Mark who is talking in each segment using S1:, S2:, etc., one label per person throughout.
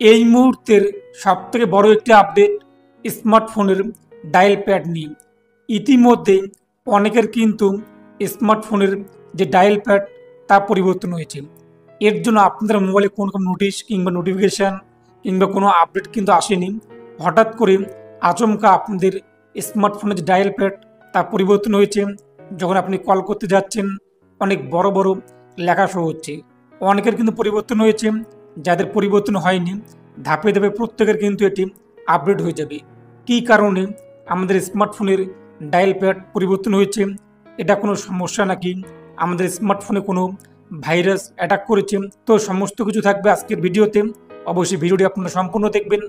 S1: এই মুহূর্তের সবথেকে বড় একটি আপডেট স্মার্টফোনের ডায়াল প্যাড নিয়ে। ইতিমধ্যে অনেকের কিন্তু স্মার্টফোনের যে ডায়াল প্যাড তা পরিবর্তন হয়েছে। এর জন্য আপনাদের মোবাইলে কোনো রকম নোটিশ কিংবা নোটিফিকেশান কিংবা কোনো আপডেট কিন্তু আসেনি। হঠাৎ করে আচমকা আপনাদের স্মার্টফোনের যে ডায়াল প্যাড তা পরিবর্তন হয়েছে। যখন আপনি কল করতে যাচ্ছেন অনেক বড় বড় লেখা শো হচ্ছে। অনেকের কিন্তু পরিবর্তন হয়েছে, যাদের পরিবর্তন হয়নি ধাপে ধাপে প্রত্যেকের কিন্তু এটি আপডেট হয়ে যাবে। কী কারণে আমাদের স্মার্টফোনের ডায়াল প্যাড পরিবর্তন হয়েছে, এটা কোনো সমস্যা নাকি আমাদের স্মার্টফোনে কোনো ভাইরাস অ্যাটাক করেছে, তো সমস্ত কিছু থাকবে আজকের ভিডিওতে। অবশ্যই ভিডিওটি আপনারা সম্পূর্ণ দেখবেন।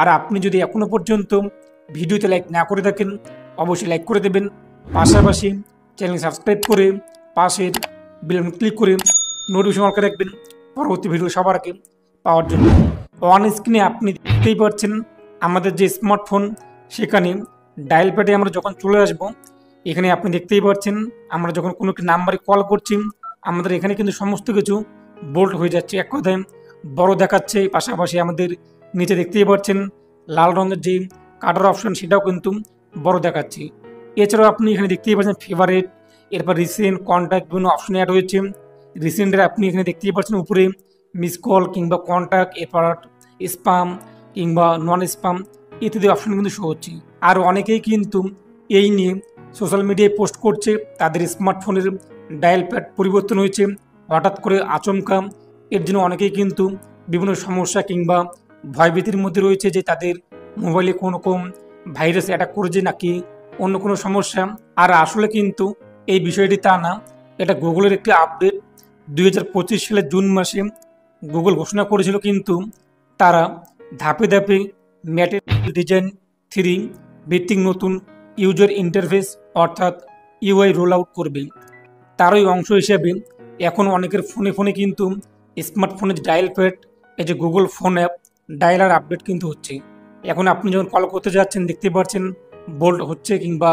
S1: আর আপনি যদি এখনও পর্যন্ত ভিডিওতে লাইক না করে থাকেন অবশ্যই লাইক করে দেবেন। পাশাপাশি চ্যানেল সাবস্ক্রাইব করে পাশের বেল আইকন ক্লিক করে নোটিফিকেশন অন করে রাখবেন পরবর্তী ভিডিও সবার আগে পাওয়ার জন্য। অন স্ক্রিনে আপনি দেখতেই পাচ্ছেন আমাদের যে স্মার্টফোন, সেখানে ডায়াল প্যাডে আমরা যখন চলে আসব, এখানে আপনি দেখতেই পাচ্ছেন আমরা যখন কোনো একটি নাম্বারে কল করছি আমাদের এখানে কিন্তু সমস্ত কিছু বোল্ড হয়ে যাচ্ছে, এক কথায় বড় দেখাচ্ছে। পাশাপাশি আমাদের নিচে দেখতেই পাচ্ছেন লাল রঙের যে কাটার অপশন সেটাও কিন্তু বড় দেখাচ্ছে। এছাড়াও আপনি এখানে দেখতেই পাচ্ছেন ফেভারিট, এরপর রিসেন্ট, কন্ট্যাক্ট বিভিন্ন অপশন অ্যাড হয়েছে। রিসেন্টের আপনি এখানে দেখতেই পাচ্ছেন উপরে মিস কল কিংবা কন্ট্যাক্ট, এরপর স্পাম কিংবা নন স্পাম ইত্যাদি অপশন কিন্তু শো হচ্ছে। আর অনেকেই কিন্তু এই নিয়ে সোশ্যাল মিডিয়ায় পোস্ট করছে তাদের স্মার্টফোনের ডায়াল প্যাড পরিবর্তন হয়েছে হঠাৎ করে আচমকা। এর জন্য অনেকেই কিন্তু বিভিন্ন সমস্যা কিংবা ভয়ভীতির মধ্যে রয়েছে যে তাদের মোবাইলে কোনো রকম ভাইরাস অ্যাটাক করেছে নাকি অন্য কোনো সমস্যা। আর আসলে কিন্তু এই বিষয়টি তা না, এটা গুগলের একটি আপডেট। 2025 সালের জুন মাসে গুগল ঘোষণা করেছিল কিন্তু তারা ধাপে ধাপে ম্যাটের ডিজাইন 3 ভিত্তিক নতুন ইউজার ইন্টারফেস অর্থাৎ ইউআই রোল আউট করবে। তারই অংশ হিসেবে এখন অনেকের ফোনে ফোনে কিন্তু স্মার্টফোনের ডায়াল প্যাড, এই যে Google phone app dialler update কিন্তু হচ্ছে। এখন আপনি যখন কল করতে যাচ্ছেন দেখতে পাচ্ছেন বোল্ড হচ্ছে কিংবা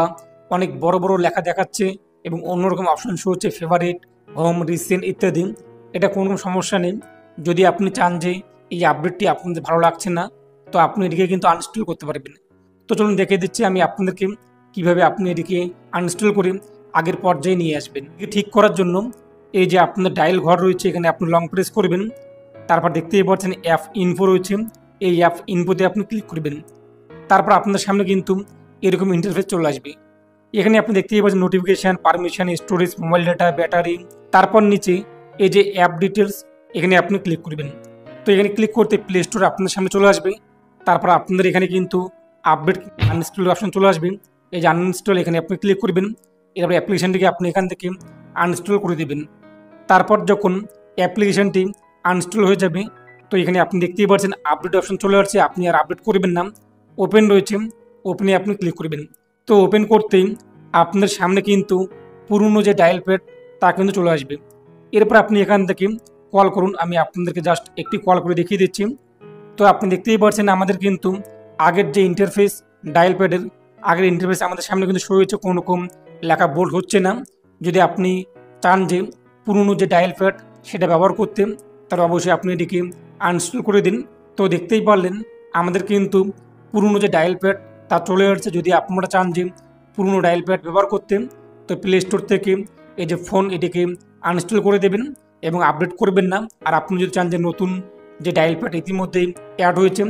S1: অনেক বড় বড় লেখা দেখাচ্ছে এবং অন্যরকম অপশন শো হচ্ছে ফেভারিট, হোম, রিসেন্ট ইত্যাদি। এটা কোনো সমস্যা নেই। যদি আপনি চান যে এই আপডেটটি আপনাদের ভালো লাগছে না, তো আপনি এটিকে কিন্তু আনইনস্টল করতে পারবেন। তো চলুন দেখে দিচ্ছি আমি আপনাদেরকে কিভাবে আপনি এটিকে আনইনস্টল করে আগের পর্যায়ে নিয়ে আসবেন। ঠিক করার জন্য এই যে আপনার ডায়াল ঘর রয়েছে, এখানে আপনি লং প্রেস করবেন। তারপর দেখতেই পাচ্ছেন অ্যাপ ইনফো রয়েছে, এই অ্যাপ ইনফোতে আপনি ক্লিক করবেন। তারপর আপনার সামনে কিন্তু এরকম ইন্টারফেস চলে আসবে। এখানে আপনি দেখতেই পাচ্ছেন notification, permission, storage, mobile data, battery. তারপর নিচে এই যে অ্যাপ ডিটেলস, এখানে আপনি ক্লিক করবেন। তো এখানে ক্লিক করতে প্লে স্টোর আপনার সামনে চলে আসবে। তারপর আপনাদের এখানে কিন্তু আপডেট আনইনস্টল অপশন চলে আসবে। এই যে আনইনস্টল, এখানে আপনি ক্লিক করবেন। এরপর অ্যাপ্লিকেশানটিকে আপনি এখান থেকে আনইনস্টল করে দেবেন। তারপর যখন অ্যাপ্লিকেশানটি আনইনস্টল হয়ে যাবে, তো এখানে আপনি দেখতেই পাচ্ছেন আপডেট অপশন চলে আসছে। আপনি আর আপডেট করবেন না, ওপেন রয়েছে, ওপেনে আপনি ক্লিক করবেন। তো ওপেন করতেই আপনার সামনে কিন্তু পুরনো যে ডায়াল প্যাড তা কিন্তু চলে আসবে। এরপর আপনি এখান থেকে কল করুন। আমি আপনাদেরকে জাস্ট একটি কল করে দেখিয়ে দিচ্ছি। তো আপনি দেখতেই পাচ্ছেন আমাদের কিন্তু আগের যে ইন্টারফেস ডায়াল প্যাডের আগের ইন্টারফেস আমাদের সামনে কিন্তু শো হয়েছে, কোনো রকম লেখা বোল্ড হচ্ছে না। যদি আপনি চান যে পুরনো যে ডায়াল প্যাড সেটা ব্যবহার করতে, তাহলে অবশ্যই আপনি এটিকে আনইনস্টল করে দিন। তো দেখতেই পারলেন আমাদের কিন্তু পুরনো যে ডায়াল প্যাড তা চলে আসছে। যদি আপনারা চান যে পুরনো ডায়াল প্যাড ব্যবহার করতে, তো প্লে স্টোর থেকে এই যে ফোন এটিকে আনইনস্টল করে দেবেন এবং আপডেট করবেন না। আর আপনি যদি চান যে নতুন যে ডায়াল প্যাড ইতিমধ্যেই অ্যাড হয়েছে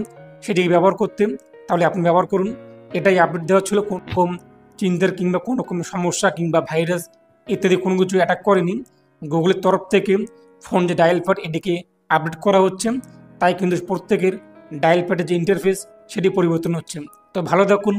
S1: সেটিকে ব্যবহার করতে, তাহলে আপনি ব্যবহার করুন। এটাই আপডেট দেওয়া ছিল, কোনো রকম চিন্তার কিংবা কোনো রকম সমস্যা কিংবা ভাইরাস ইত্যাদি কোনো কিছু অ্যাটাক করেনি। গুগলের তরফ থেকে ফোন যে ডায়াল প্যাড এটিকে আপডেট করা হচ্ছে, তাই কিন্তু প্রত্যেকের ডায়াল প্যাডের যে ইন্টারফেস সেটি পরিবর্তন হচ্ছে। তো ভালো থাকুন,